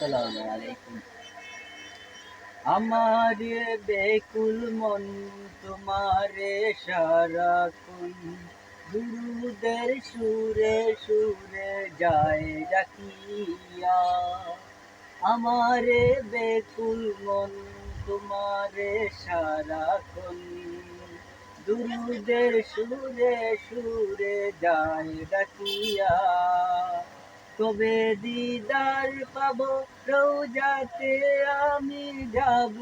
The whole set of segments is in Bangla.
আসসালামু আলাইকুম। আমার বেকুল মন তোমারে সারাক্ষণ দুরুদের সুরে সুরে যায় ডাকিয়া। আমার বেকুল মন তোমারে সারাক্ষণ দুরুদের সুরে সুরে যায় ডাকিয়া। তবে দিদার পাবো রোজাতে আমি যাব,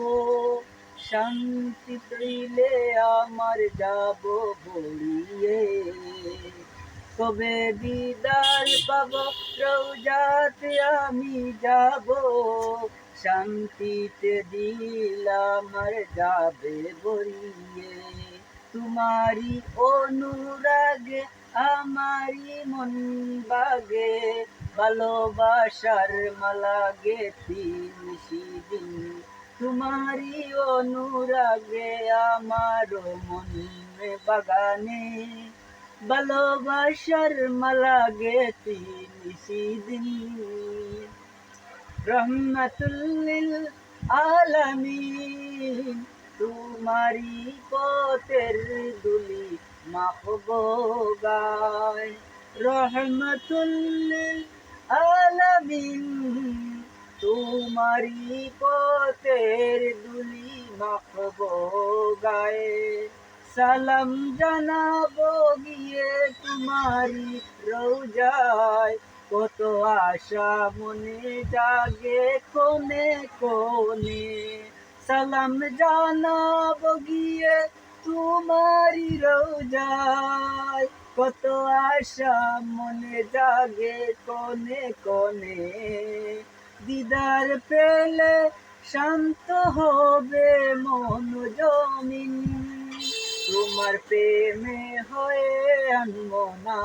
শান্তি পেলে আমার যাব ভরিয়ে। তবে দিদার পাবো রোজাতে আমি যাব, শান্তিতে দিল আমার যাবে ভরিয়ে। তোমারি অনুরাগে আমারি মন বাগে, ভালোবাসার মালা গেথি নিশিদিন। তোমারি অনুরাগে আমার মন বাগানে, ভালোবাসার মালা গেথি নিশিদিন। রহমাতুল লিল আলামিন তোমারি পথের দুলি মাখবো গায়। রহমাতুল লিল আলামিন তোমারি পথের দুলি মাখবো গায়ে। সালাম জানাবো গিয়ে তোমারি রোজায়, কত আশা মনে জাগে কোনে কোনে। সালাম জানাবো গিয়ে তোমারি রোজায়, কত আশা মনে জাগে কোনে কোনে। দিদার পেলে শান্ত হবে মন জমিন, তোমার প্রেমে হয়ে আনমনা।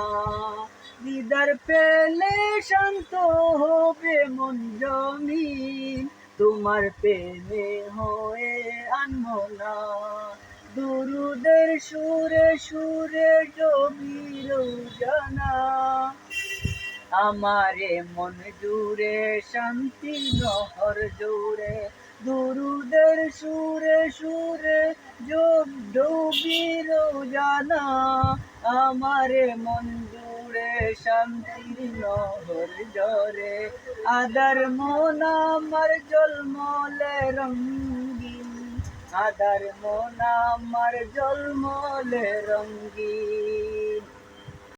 দিদার পেলে শান্ত হবে মন জমিন, তোমার প্রেমে হয়ে আনমনা। দুরুদের সুরে সুরে জমির জানা, আমারে মন জুড়ে শান্তি নহর জুড়ে। দুরুদের সুরে সুরে ডুবির জানা, আমারে মন জুড়ে শান্তির নহর জরে। আদার মন আমার জলমলে রঙ্গিন, আদার মন আমার জলমলে রঙ্গিন।